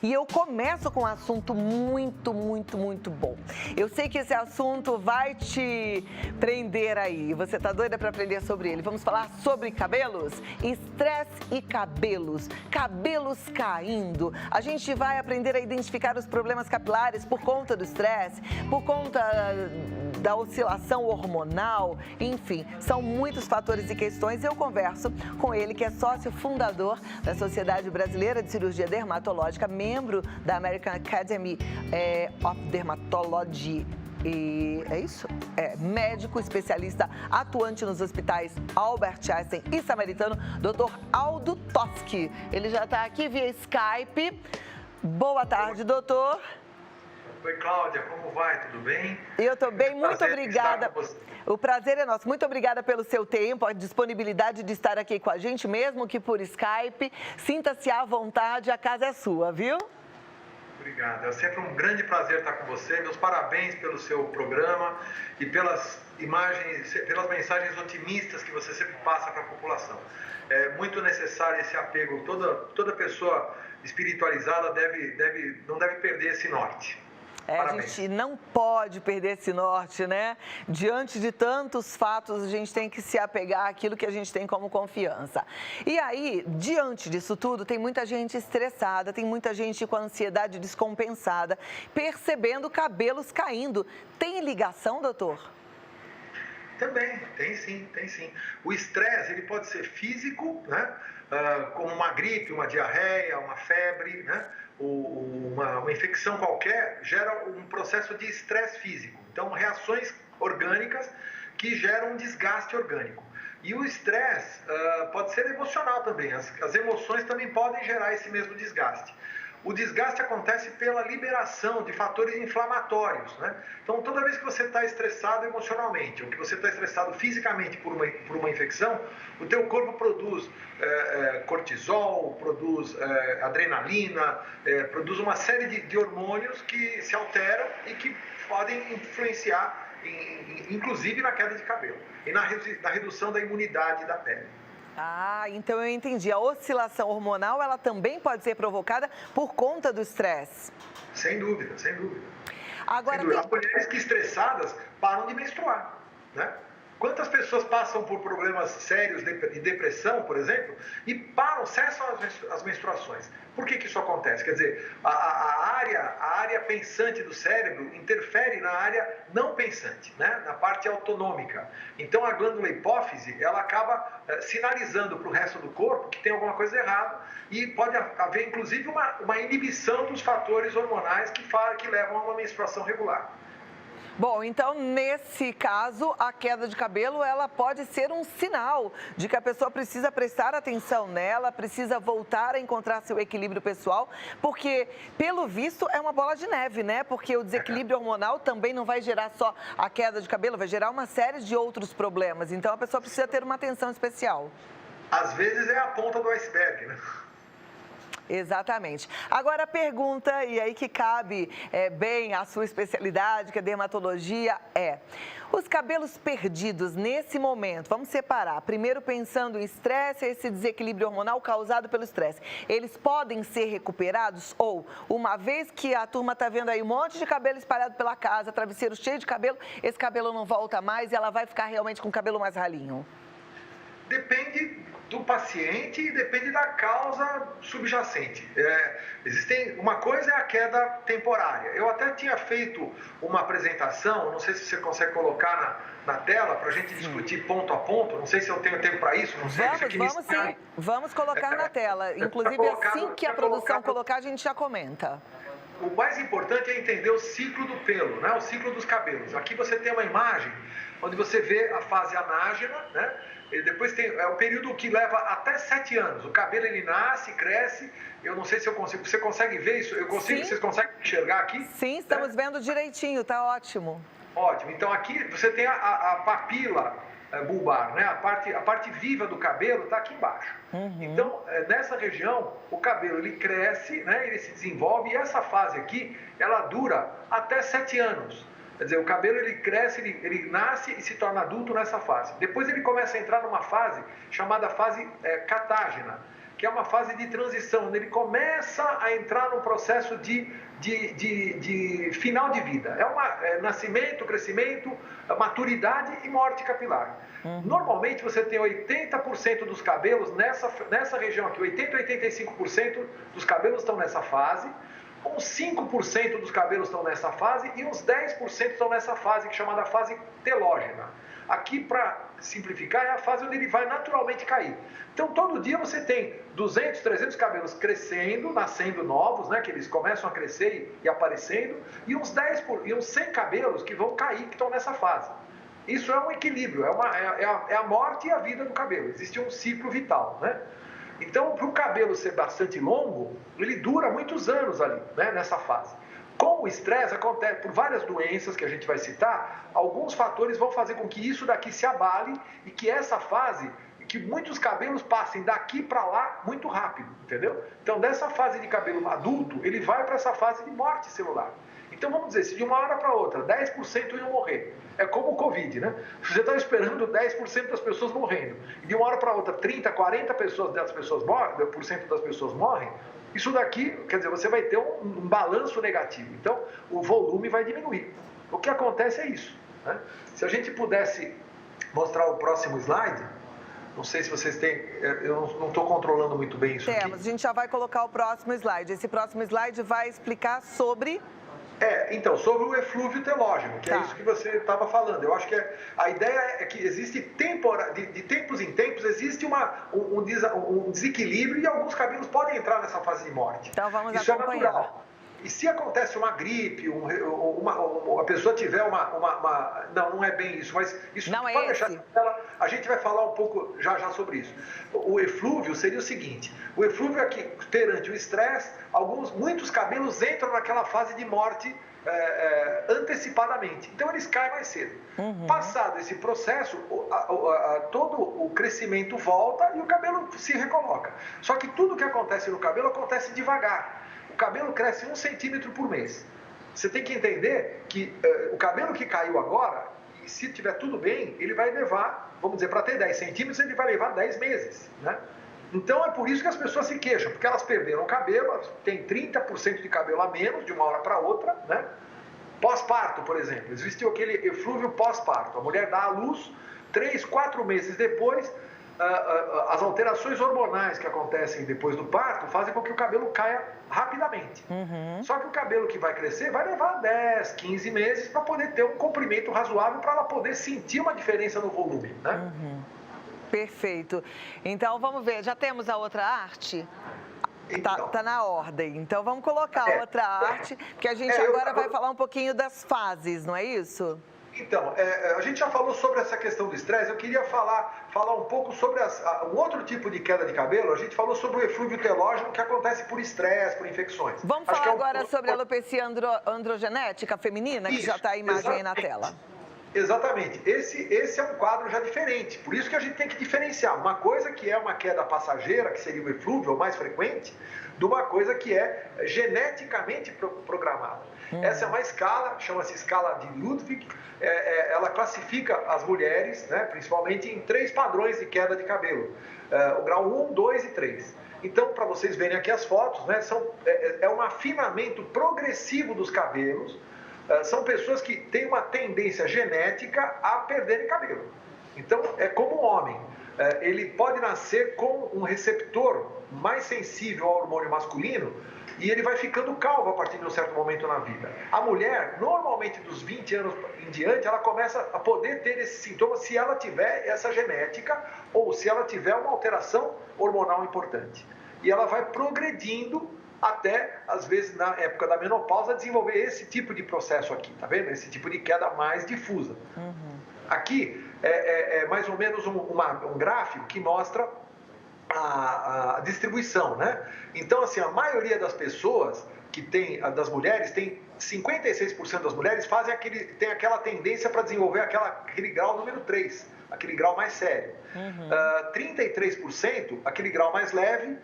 E eu começo com um assunto muito bom. Eu sei que esse assunto vai te prender aí. Você tá doida para aprender sobre ele? Vamos falar sobre cabelos? Estresse e cabelos. Cabelos caindo. A gente vai aprender a identificar os problemas capilares por conta do estresse, por conta da oscilação hormonal, enfim, são muitos fatores e questões. Eu converso com ele, que é sócio fundador da Sociedade Brasileira de Cirurgia Dermatológica, membro da American Academy of Dermatology. E é isso? É médico especialista atuante nos hospitais Albert Einstein e Samaritano, Dr. Aldo Toschi. Ele já está aqui via Skype. Boa tarde, doutor. Oi, Cláudia, como vai? Tudo bem? Eu estou bem, muito obrigada. O prazer é nosso. Muito obrigada pelo seu tempo, a disponibilidade de estar aqui com a gente, mesmo que por Skype. Sinta-se à vontade, a casa é sua, viu? Obrigado. É sempre um grande prazer estar com você. Meus parabéns pelo seu programa e pelas imagens, pelas mensagens otimistas que você sempre passa para a população. É muito necessário esse apego. Toda pessoa espiritualizada não deve perder esse norte. A gente não pode perder esse norte, né? Diante de tantos fatos, a gente tem que se apegar àquilo que a gente tem como confiança. E aí, diante disso tudo, tem muita gente estressada, tem muita gente com a ansiedade descompensada, percebendo cabelos caindo. Tem ligação, doutor? Também, tem sim. O estresse, ele pode ser físico, né? Como uma gripe, uma diarreia, uma febre, né? Uma infecção qualquer gera um processo de estresse físico. Então, reações orgânicas que geram um desgaste orgânico. E o estresse pode ser emocional também. As emoções também podem gerar esse mesmo desgaste. O desgaste acontece pela liberação de fatores inflamatórios, né? Então, toda vez que você está estressado emocionalmente ou que você está estressado fisicamente por uma infecção, o teu corpo produz cortisol, produz adrenalina, produz uma série de hormônios que se alteram e que podem influenciar, inclusive na queda de cabelo e na redução da imunidade da pele. Ah, então eu entendi. A oscilação hormonal, ela também pode ser provocada por conta do estresse. Sem dúvida. Agora, As mulheres que estressadas param de menstruar, né? Quantas pessoas passam por problemas sérios de depressão, por exemplo, e param, cessam as menstruações? Por que isso acontece? Quer dizer, a área pensante do cérebro interfere na área não pensante, né? Na parte autonômica. Então, a glândula hipófise, ela acaba sinalizando para o resto do corpo que tem alguma coisa errada e pode haver, inclusive, uma inibição dos fatores hormonais que levam a uma menstruação regular. Bom, então, nesse caso, a queda de cabelo, ela pode ser um sinal de que a pessoa precisa prestar atenção nela, precisa voltar a encontrar seu equilíbrio pessoal, porque, pelo visto, é uma bola de neve, né? Porque o desequilíbrio hormonal também não vai gerar só a queda de cabelo, vai gerar uma série de outros problemas. Então, a pessoa precisa ter uma atenção especial. Às vezes é a ponta do iceberg, né? Exatamente. Agora a pergunta, e aí que cabe bem a sua especialidade, que é dermatologia, os cabelos perdidos nesse momento, vamos separar, primeiro pensando em estresse, esse desequilíbrio hormonal causado pelo estresse, eles podem ser recuperados ou, uma vez que a turma está vendo aí um monte de cabelo espalhado pela casa, travesseiro cheio de cabelo, esse cabelo não volta mais e ela vai ficar realmente com o cabelo mais ralinho? Depende do paciente e depende da causa subjacente. Uma coisa é a queda temporária. Eu até tinha feito uma apresentação, não sei se você consegue colocar na tela para a gente discutir ponto a ponto, não sei se eu tenho tempo para isso, não sei. Vamos sim, vamos colocar na tela. Inclusive, assim que a produção colocar, a gente já comenta. O mais importante é entender o ciclo do pelo, né? O ciclo dos cabelos. Aqui você tem uma imagem onde você vê a fase anágena, né? E depois tem o período que leva até 7 anos. O cabelo ele nasce, cresce. Eu não sei se eu consigo. Você consegue ver isso? Eu consigo. Sim. Vocês conseguem enxergar aqui? Sim, estamos vendo direitinho. Tá ótimo. Ótimo. Então aqui você tem a papila bulbar, né? A parte viva do cabelo está aqui embaixo. Uhum. Então nessa região o cabelo ele cresce, né? Ele se desenvolve e essa fase aqui ela dura até 7 anos. Quer dizer, o cabelo ele cresce, ele nasce e se torna adulto nessa fase. Depois ele começa a entrar numa fase chamada fase catágena, que é uma fase de transição, onde ele começa a entrar num processo de final de vida. É nascimento, crescimento, maturidade e morte capilar. Normalmente você tem 80% dos cabelos nessa região aqui, 80 a 85% dos cabelos estão nessa fase, uns 5% dos cabelos estão nessa fase e uns 10% estão nessa fase, que é chamada fase telógena. Aqui, para simplificar, é a fase onde ele vai naturalmente cair. Então, todo dia você tem 200, 300 cabelos crescendo, nascendo novos, né, que eles começam a crescer e aparecendo, e uns 100 cabelos que vão cair, que estão nessa fase. Isso é um equilíbrio, é a morte e a vida do cabelo. Existe um ciclo vital, né? Então, para o cabelo ser bastante longo, ele dura muitos anos ali, né, nessa fase. Com o estresse, acontece por várias doenças que a gente vai citar, alguns fatores vão fazer com que isso daqui se abale e que essa fase, que muitos cabelos passem daqui para lá muito rápido, entendeu? Então, dessa fase de cabelo adulto, ele vai para essa fase de morte celular. Então, vamos dizer, se de uma hora para outra 10% iam morrer, é como o Covid, né? Você está esperando 10% das pessoas morrendo, e de uma hora para outra 30, 40% das pessoas morrem, isso daqui, quer dizer, você vai ter um balanço negativo. Então, o volume vai diminuir. O que acontece é isso, né? Se a gente pudesse mostrar o próximo slide, não sei se vocês têm, eu não estou controlando muito bem isso aqui. Temos, a gente já vai colocar o próximo slide. Esse próximo slide vai explicar sobre... Então, sobre o eflúvio telógeno, que é isso que você estava falando. Eu acho que a ideia é que existe de tempos em tempos, existe um desequilíbrio e alguns cabelos podem entrar nessa fase de morte. Então vamos isso acompanhar. É natural. E se acontece uma gripe, a pessoa tiver não é bem isso, mas isso não pode deixar ela, a gente vai falar um pouco já sobre isso. O eflúvio seria o seguinte: o eflúvio é que, perante o estresse, muitos cabelos entram naquela fase de morte antecipadamente. Então eles caem mais cedo. Passado esse processo, todo o crescimento volta e o cabelo se recoloca. Só que tudo que acontece no cabelo acontece devagar. O cabelo cresce 1 centímetro por mês. Você tem que entender que o cabelo que caiu agora, se tiver tudo bem, ele vai levar, vamos dizer, para ter 10 centímetros, ele vai levar 10 meses, né? Então é por isso que as pessoas se queixam, porque elas perderam o cabelo, elas têm 30% de cabelo a menos de uma hora para outra, né? Pós-parto, por exemplo, existiu aquele eflúvio pós-parto. A mulher dá à luz, 3, 4 meses depois, as alterações hormonais que acontecem depois do parto fazem com que o cabelo caia rapidamente. Só que o cabelo que vai crescer vai levar 10, 15 meses para poder ter um comprimento razoável, para ela poder sentir uma diferença no volume, né? Perfeito. Então, vamos ver. Já temos a outra arte? Então, tá na ordem. Então, vamos colocar a outra arte, porque a gente agora vai falar um pouquinho das fases, não é isso? Então, a gente já falou sobre essa questão do estresse. Eu queria falar um pouco sobre um outro tipo de queda de cabelo. A gente falou sobre o eflúvio telógeno, que acontece por estresse, por infecções. Vamos falar agora sobre a alopecia androgenética feminina, que já está a imagem aí na tela. Exatamente. Esse é um quadro já diferente. Por isso que a gente tem que diferenciar uma coisa que é uma queda passageira, que seria o eflúvio, o mais frequente, de uma coisa que é geneticamente programada. Essa é uma escala, chama-se escala de Ludwig. Ela classifica as mulheres, né, principalmente, em 3 padrões de queda de cabelo. O grau 1, 2 e 3. Então, para vocês verem aqui as fotos, né, é um afinamento progressivo dos cabelos. São pessoas que têm uma tendência genética a perderem cabelo. Então, é como um homem. Ele pode nascer com um receptor mais sensível ao hormônio masculino e ele vai ficando calvo a partir de um certo momento na vida. A mulher, normalmente dos 20 anos em diante, ela começa a poder ter esses sintomas se ela tiver essa genética ou se ela tiver uma alteração hormonal importante. E ela vai progredindo até, às vezes, na época da menopausa, desenvolver esse tipo de processo aqui, tá vendo? Esse tipo de queda mais difusa. Aqui é mais ou menos um gráfico que mostra a distribuição, né? Então, assim, a maioria das pessoas das mulheres, 56% das mulheres tem aquela tendência para desenvolver aquele grau número 3, aquele grau mais sério. 33% aquele grau mais leve,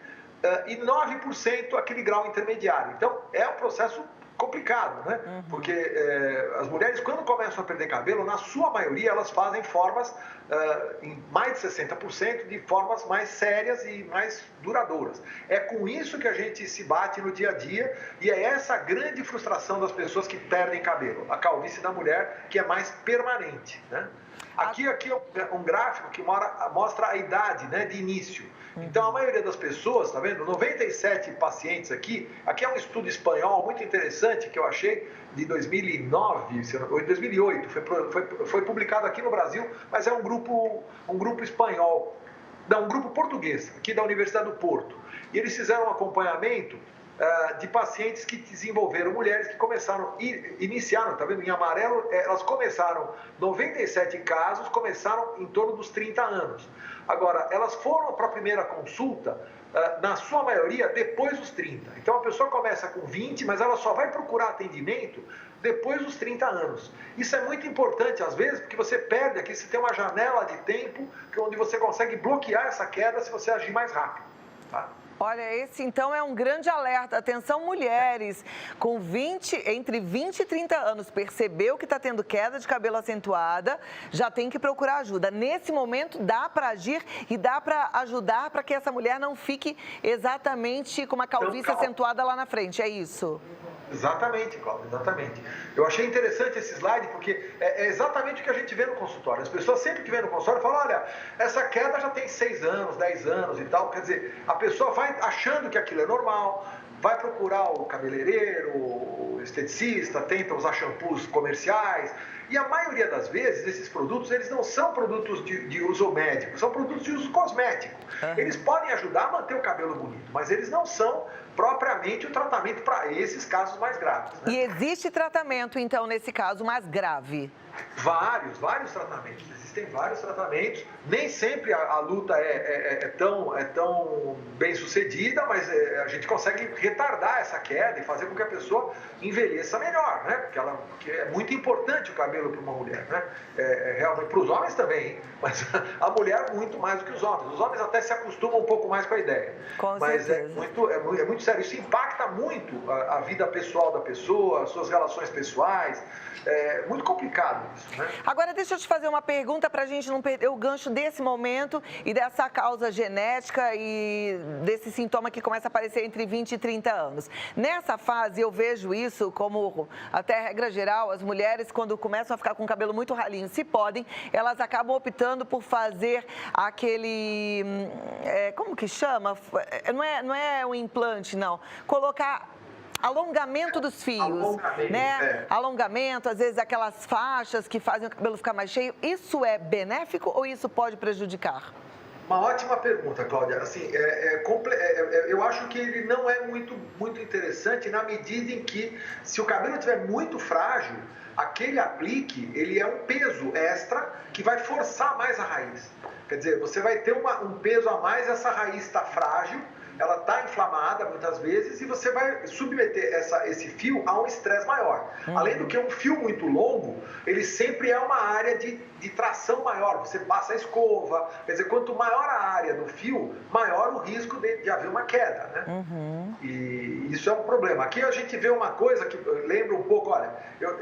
e 9% aquele grau intermediário. Então, é um processo complicado, né? Porque as mulheres, quando começam a perder cabelo, na sua maioria, elas fazem formas, em mais de 60%, de formas mais sérias e mais duradouras. É com isso que a gente se bate no dia a dia e é essa a grande frustração das pessoas que perdem cabelo. A calvície da mulher, que é mais permanente, né? Aqui é um gráfico que mostra a idade, né, de início. Então, a maioria das pessoas, tá vendo? 97 pacientes aqui é um estudo espanhol muito interessante que eu achei de 2009, ou 2008, foi publicado aqui no Brasil, mas é um grupo espanhol, não, um grupo português, aqui da Universidade do Porto. E eles fizeram um acompanhamento de pacientes que desenvolveram, mulheres que iniciaram, tá vendo? Em amarelo, elas começaram, 97 casos começaram em torno dos 30 anos. Agora, elas foram para a primeira consulta, na sua maioria, depois dos 30. Então, a pessoa começa com 20, mas ela só vai procurar atendimento depois dos 30 anos. Isso é muito importante, às vezes, porque você perde aqui, você tem uma janela de tempo onde você consegue bloquear essa queda se você agir mais rápido, tá? Olha, esse então é um grande alerta. Atenção, mulheres com entre 20 e 30 anos, percebeu que está tendo queda de cabelo acentuada, já tem que procurar ajuda. Nesse momento, dá para agir e dá para ajudar para que essa mulher não fique exatamente com uma calvície acentuada lá na frente, é isso? Exatamente, Cláudio, exatamente. Eu achei interessante esse slide porque é exatamente o que a gente vê no consultório. As pessoas sempre que vêm no consultório falam, olha, essa queda já tem 6 anos, 10 anos e tal. Quer dizer, a pessoa vai achando que aquilo é normal, vai procurar o cabeleireiro, o esteticista, tenta usar shampoos comerciais. E a maioria das vezes, esses produtos, eles não são produtos de uso médico, são produtos de uso cosmético. Eles podem ajudar a manter o cabelo bonito, mas eles não são propriamente o tratamento para esses casos mais graves, né? E existe tratamento, então, nesse caso mais grave? Vários tratamentos. Existem vários tratamentos. Nem sempre a luta é tão bem sucedida, mas a gente consegue retardar essa queda e fazer com que a pessoa envelheça melhor, né? Porque é muito importante o cabelo para uma mulher, né? Realmente para os homens também, hein? Mas a mulher muito mais do que os homens. Os homens até se acostumam um pouco mais com a ideia. Mas é muito sério. Isso impacta muito a vida pessoal da pessoa, as suas relações pessoais. É muito complicado isso, né? Agora, deixa eu te fazer uma pergunta para a gente não perder o gancho desse momento e dessa causa genética e desse sintoma que começa a aparecer entre 20 e 30 anos. Nessa fase, eu vejo isso como, até regra geral, as mulheres, quando começam a ficar com o cabelo muito ralinho, se podem, elas acabam optando por fazer aquele... como que chama? Não é um implante, não. Colocar... alongamento dos fios, né? Alongamento, às vezes aquelas faixas que fazem o cabelo ficar mais cheio. Isso é benéfico ou isso pode prejudicar? Uma ótima pergunta, Cláudia. Assim, eu acho que ele não é muito interessante na medida em que, se o cabelo estiver muito frágil, aquele aplique, ele é um peso extra que vai forçar mais a raiz. Quer dizer, você vai ter um peso a mais, essa raiz está frágil, ela está inflamada muitas vezes e você vai submeter esse fio a um estresse maior. Além do que um fio muito longo, ele sempre é uma área de tração maior. Você passa a escova, quer dizer, quanto maior a área do fio, maior o risco de haver uma queda, né? E isso é um problema. Aqui a gente vê uma coisa que lembra um pouco, olha,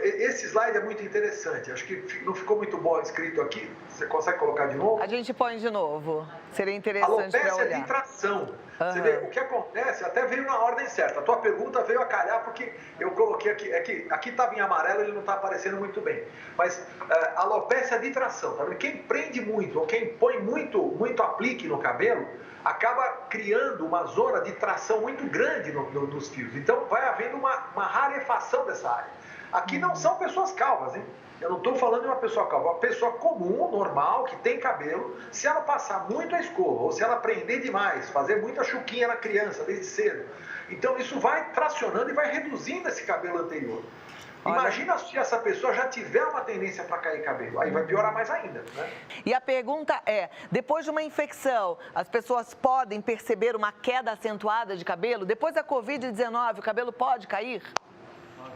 esse slide é muito interessante, acho que não ficou muito bom escrito aqui, você consegue colocar de novo? A gente põe de novo, seria interessante para olhar. Alopecia de tração. Você vê, o que acontece, até veio na ordem certa. A tua pergunta veio a calhar porque eu coloquei aqui, aqui estava em amarelo, ele não está aparecendo muito bem. Mas alopecia de tração, tá vendo? Quem prende muito ou quem põe muito aplique no cabelo, acaba criando uma zona de tração muito grande nos fios. Então vai havendo uma rarefação dessa área. Aqui não são pessoas calvas, hein? Eu não estou falando de uma pessoa calva, uma pessoa comum, normal, que tem cabelo, se ela passar muito a escova, ou se ela prender demais, fazer muita chuquinha na criança desde cedo, então isso vai tracionando e vai reduzindo esse cabelo anterior. Imagina se essa pessoa já tiver uma tendência para cair cabelo, aí vai piorar mais ainda, né? E a pergunta é, depois de uma infecção, as pessoas podem perceber uma queda acentuada de cabelo? Depois da Covid-19, o cabelo pode cair?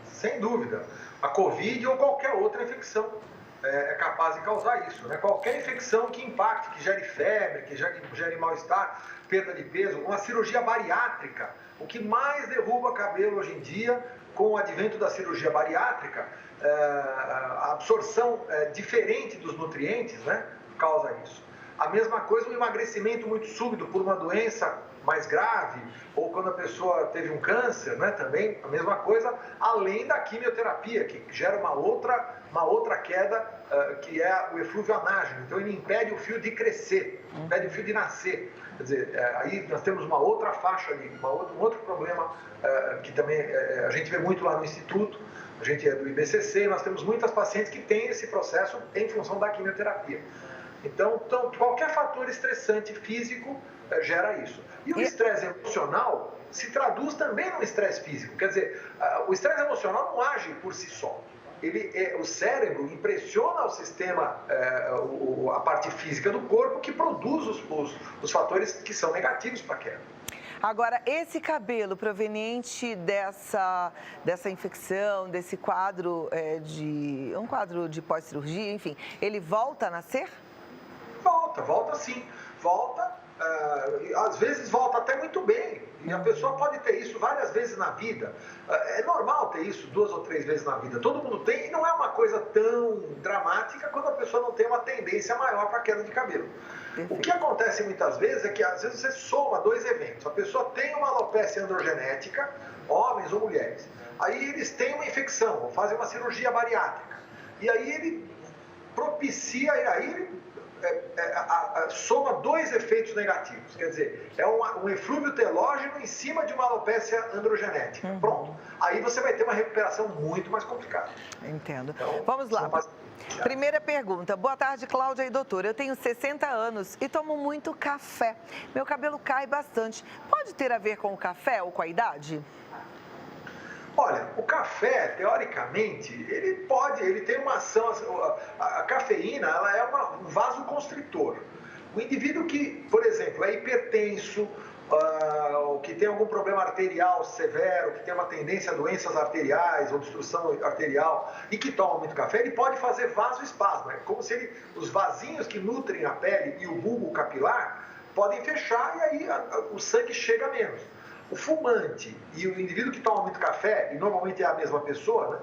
Sem dúvida. A Covid ou qualquer outra infecção é capaz de causar isso, né? Qualquer infecção que impacte, que gere febre, que gere mal-estar, perda de peso, uma cirurgia bariátrica, O que mais derruba cabelo hoje em dia, com o advento da cirurgia bariátrica, a absorção diferente dos nutrientes, né, causa isso. A mesma coisa, o emagrecimento muito súbito por uma doença mais grave, ou quando a pessoa teve um câncer, né, também a mesma coisa, além da quimioterapia, que gera uma outra queda, que é o eflúvio anágeno. Então ele impede o fio de crescer, impede o fio de nascer. Quer dizer, aí nós temos uma outra faixa ali, um outro problema que também a gente vê muito lá no Instituto, a gente é do IBCC, nós temos muitas pacientes que têm esse processo em função da quimioterapia. Então qualquer fator estressante físico gera isso. E o estresse emocional se traduz também no estresse físico. Quer dizer, o estresse emocional não age por si só. O cérebro impressiona o sistema, a parte física do corpo, que produz os fatores que são negativos para a queda. Agora, esse cabelo proveniente dessa infecção, desse quadro um quadro de pós-cirurgia, enfim, ele volta a nascer? Volta sim. Volta, às vezes volta até muito bem. E a pessoa pode ter isso várias vezes na vida. É normal ter isso 2 ou 3 vezes na vida. Todo mundo tem, e não é uma coisa tão dramática quando a pessoa não tem uma tendência maior para queda de cabelo. Perfeito. O que acontece muitas vezes é que às vezes você soma 2 eventos. A pessoa tem uma alopecia androgenética, homens ou mulheres. Aí eles têm uma infecção, ou fazem uma cirurgia bariátrica. E aí ele propicia, soma 2 efeitos negativos. Quer dizer, é um eflúvio telógeno em cima de uma alopecia androgenética. Pronto. Aí você vai ter uma recuperação muito mais complicada. Entendo. Então, vamos lá. Primeira pergunta. Boa tarde, Cláudia e doutora. Eu tenho 60 anos e tomo muito café. Meu cabelo cai bastante. Pode ter a ver com o café ou com a idade? Olha, o café, teoricamente, ele tem uma ação, a cafeína, ela é um vasoconstritor. O indivíduo que, por exemplo, é hipertenso, que tem algum problema arterial severo, que tem uma tendência a doenças arteriais, obstrução arterial, e que toma muito café, ele pode fazer vasoespasmo. É como se os vasinhos que nutrem a pele e o bulbo capilar podem fechar e aí o sangue chega menos. O fumante e o indivíduo que toma muito café, e normalmente é a mesma pessoa,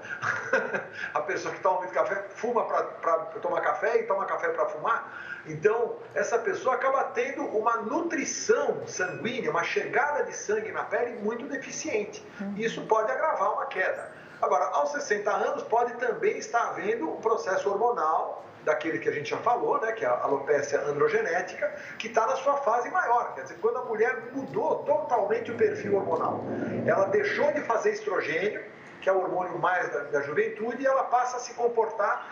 né? A pessoa que toma muito café fuma para tomar café e toma café para fumar. Então, essa pessoa acaba tendo uma nutrição sanguínea, uma chegada de sangue na pele muito deficiente. E isso pode agravar uma queda. Agora, aos 60 anos, pode também estar havendo um processo hormonal, daquele que a gente já falou, né, que é a alopecia androgenética, que está na sua fase maior. Quer dizer, quando a mulher mudou totalmente o perfil hormonal. Ela deixou de fazer estrogênio, que é o hormônio mais da juventude, e ela passa a se comportar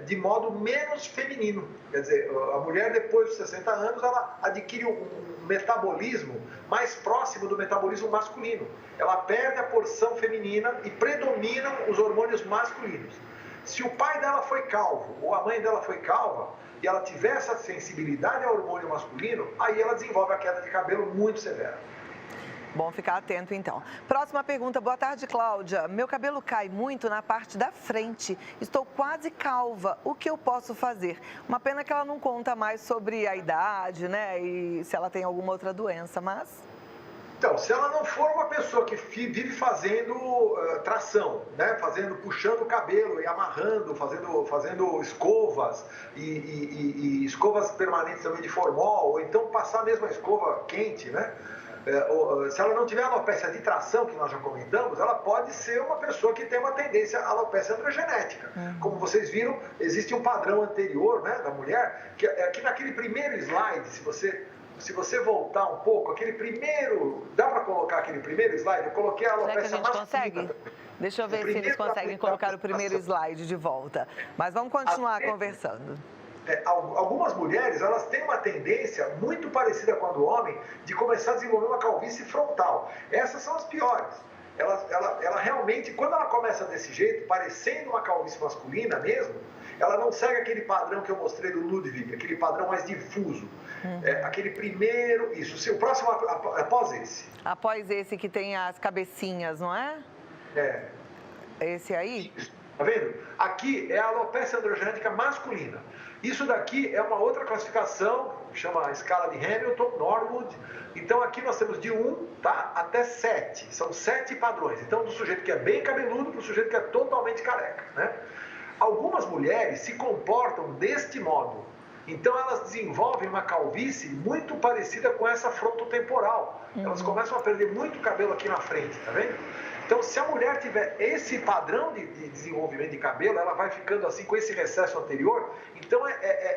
de modo menos feminino. Quer dizer, a mulher depois dos 60 anos, ela adquire um metabolismo mais próximo do metabolismo masculino. Ela perde a porção feminina e predominam os hormônios masculinos. Se o pai dela foi calvo ou a mãe dela foi calva e ela tiver essa sensibilidade ao hormônio masculino, aí ela desenvolve a queda de cabelo muito severa. Bom ficar atento, então. Próxima pergunta. Boa tarde, Cláudia. Meu cabelo cai muito na parte da frente. Estou quase calva. O que eu posso fazer? Uma pena que ela não conta mais sobre a idade, né? E se ela tem alguma outra doença, mas... Então, se ela não for uma pessoa que vive fazendo tração, né? Puxando o cabelo e amarrando, fazendo escovas e escovas permanentes também de formol, ou então passar mesmo a escova quente, né? Se ela não tiver alopecia de tração, que nós já comentamos, ela pode ser uma pessoa que tem uma tendência à alopecia androgenética. Como vocês viram, existe um padrão anterior, né, da mulher, que naquele primeiro slide, se você voltar um pouco, aquele primeiro... Dá para colocar aquele primeiro slide? Eu coloquei a alopecia masculina. Consegue? Deixa eu ver se eles conseguem colocar o primeiro slide de volta. Mas vamos continuar conversando. Algumas mulheres, elas têm uma tendência muito parecida com a do homem de começar a desenvolver uma calvície frontal. Essas são as piores. Ela realmente, quando ela começa desse jeito, parecendo uma calvície masculina mesmo, ela não segue aquele padrão que eu mostrei do Ludwig, aquele padrão mais difuso. Aquele primeiro, isso. O próximo após esse. Após esse que tem as cabecinhas, não é? Esse aí? Isso. Tá vendo? Aqui é a alopecia androgenética masculina. Isso daqui é uma outra classificação chama a escala de Hamilton, Norwood. Então aqui nós temos de 1, tá, até 7. São 7 padrões. Então do sujeito que é bem cabeludo para o sujeito que é totalmente careca, né? Algumas mulheres se comportam deste modo. Então elas desenvolvem uma calvície muito parecida com essa frontotemporal. Elas começam a perder muito cabelo aqui na frente, tá vendo? Então, se a mulher tiver esse padrão de desenvolvimento de cabelo, ela vai ficando assim com esse recesso anterior. Então,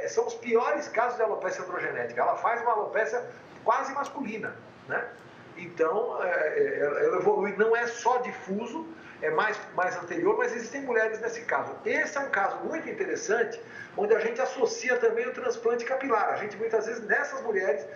são os piores casos de alopecia androgenética. Ela faz uma alopecia quase masculina, né? Então, ela evolui, não é só difuso, é mais anterior, mas existem mulheres nesse caso. Esse é um caso muito interessante, onde a gente associa também o transplante capilar. A gente, muitas vezes, nessas mulheres,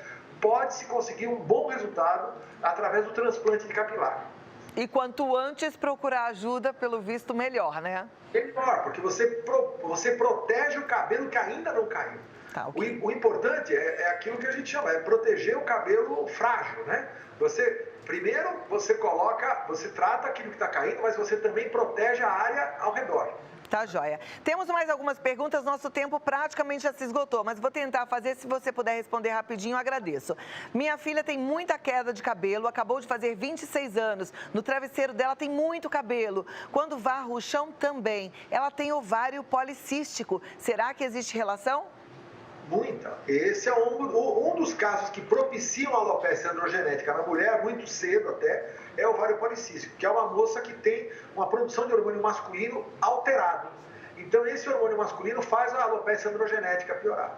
pode-se conseguir um bom resultado através do transplante de capilar. E quanto antes procurar ajuda, pelo visto, melhor, né? Melhor, porque você protege o cabelo que ainda não caiu. Tá, okay. O importante é aquilo que a gente chama, é proteger o cabelo frágil, né? Primeiro, você trata aquilo que está caindo, mas você também protege a área ao redor. Tá joia. Temos mais algumas perguntas, nosso tempo praticamente já se esgotou, mas vou tentar fazer, se você puder responder rapidinho, eu agradeço. Minha filha tem muita queda de cabelo, acabou de fazer 26 anos, no travesseiro dela tem muito cabelo, quando varre o chão também. Ela tem ovário policístico, será que existe relação? Muita. Esse é um dos casos que propiciam a alopecia androgenética na mulher, muito cedo até, é o ovário policístico, que é uma moça que tem uma produção de hormônio masculino alterado. Então, esse hormônio masculino faz a alopecia androgenética piorar.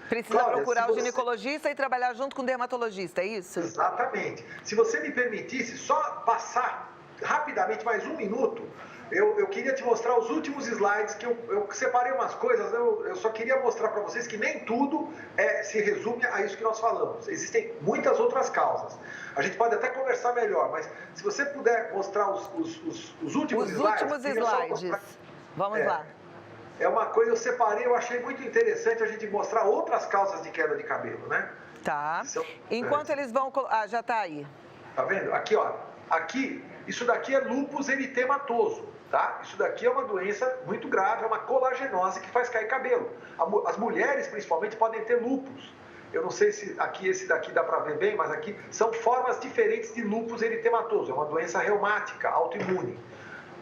Precisa Cláudia, procurar o ginecologista e trabalhar junto com o dermatologista, é isso? Exatamente. Se você me permitisse só passar rapidamente mais um minuto, eu queria te mostrar os últimos slides, que eu separei umas coisas, eu só queria mostrar para vocês que nem tudo se resume a isso que nós falamos. Existem muitas outras causas. A gente pode até conversar melhor, mas se você puder mostrar os últimos slides... Os últimos slides. Vamos lá. É uma coisa, eu separei, eu achei muito interessante a gente mostrar outras causas de queda de cabelo, né? Tá. Enquanto eles vão... Ah, já tá aí. Tá vendo? Aqui, ó. Aqui, isso daqui é lúpus eritematoso. Tá? Isso daqui é uma doença muito grave, é uma colagenose que faz cair cabelo. As mulheres, principalmente, podem ter lúpus. Eu não sei se aqui esse daqui dá para ver bem, mas aqui são formas diferentes de lúpus eritematoso. É uma doença reumática, autoimune.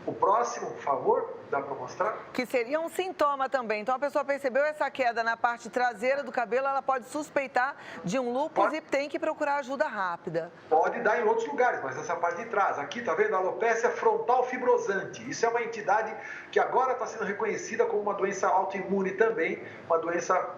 O próximo, por favor, dá para mostrar? Que seria um sintoma também. Então, a pessoa percebeu essa queda na parte traseira do cabelo, ela pode suspeitar de um lúpus e tem que procurar ajuda rápida. Pode dar em outros lugares, mas essa parte de trás. Aqui, tá vendo? A alopecia frontal fibrosante. Isso é uma entidade que agora está sendo reconhecida como uma doença autoimune também, uma doença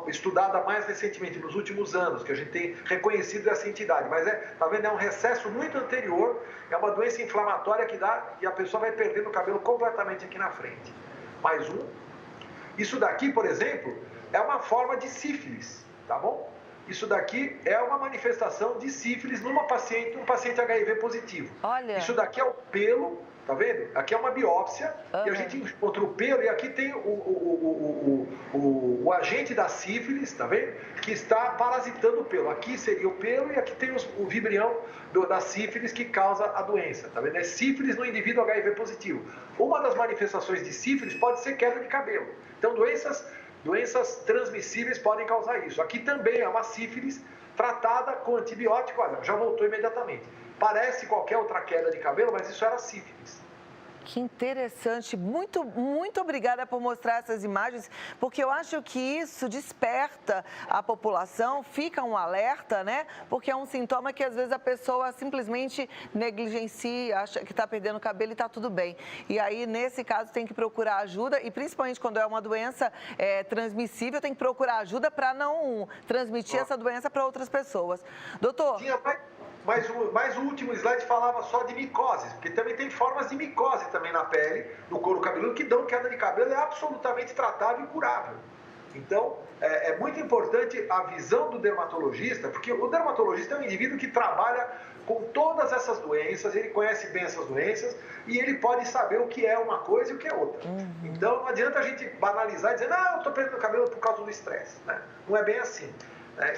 estudada mais recentemente, nos últimos anos, que a gente tem reconhecido essa entidade. Mas, tá vendo? É um recesso muito anterior, é uma doença inflamatória que dá e a pessoa vai perdendo o cabelo completamente aqui na frente. Mais um. Isso daqui, por exemplo, é uma forma de sífilis, tá bom? Isso daqui é uma manifestação de sífilis num paciente HIV positivo. Olha. Isso daqui é o pelo, tá vendo? Aqui é uma biópsia e a gente encontra o pelo e aqui tem o agente da sífilis, tá vendo? Que está parasitando o pelo. Aqui seria o pelo e aqui tem o vibrião da sífilis que causa a doença, tá vendo? É sífilis no indivíduo HIV positivo. Uma das manifestações de sífilis pode ser queda de cabelo. Então, doenças transmissíveis podem causar isso. Aqui também é uma sífilis tratada com antibiótico. Olha, já voltou imediatamente. Parece qualquer outra queda de cabelo, mas isso era sífilis. Que interessante. Muito, muito obrigada por mostrar essas imagens, porque eu acho que isso desperta a população, fica um alerta, né? Porque é um sintoma que às vezes a pessoa simplesmente negligencia, acha que está perdendo cabelo e está tudo bem. E aí, nesse caso, tem que procurar ajuda e principalmente quando é uma doença transmissível, tem que procurar ajuda para não transmitir essa doença para outras pessoas. Doutor... Mas o último slide falava só de micoses, porque também tem formas de micose também na pele, no couro cabeludo, que dão queda de cabelo, é absolutamente tratável e curável. Então, é muito importante a visão do dermatologista, porque o dermatologista é um indivíduo que trabalha com todas essas doenças, ele conhece bem essas doenças e ele pode saber o que é uma coisa e o que é outra. Então, não adianta a gente banalizar e dizer, não, eu estou perdendo cabelo por causa do estresse, né? Não é bem assim.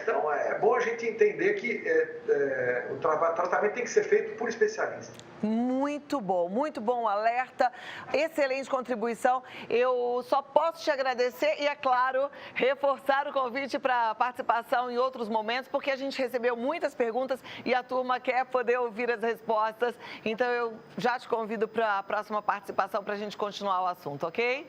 Então, é bom a gente entender que o tratamento tem que ser feito por especialista. Muito bom o alerta, excelente contribuição. Eu só posso te agradecer e, é claro, reforçar o convite para participação em outros momentos, porque a gente recebeu muitas perguntas e a turma quer poder ouvir as respostas. Então, eu já te convido para a próxima participação para a gente continuar o assunto, ok?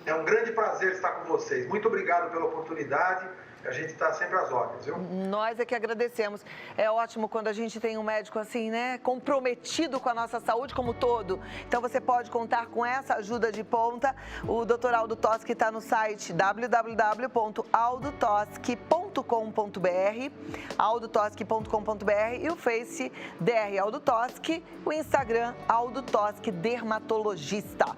É um grande prazer estar com vocês. Muito obrigado pela oportunidade. A gente está sempre às ordens, viu? Nós é que agradecemos. É ótimo quando a gente tem um médico assim, né? Comprometido com a nossa saúde como um todo. Então você pode contar com essa ajuda de ponta. O Dr. Aldo Toschi está no site www.aldotoschi.com.br, aldotoschi.com.br e o Face Dr. Aldo Toschi, o Instagram Aldo Toschi Dermatologista.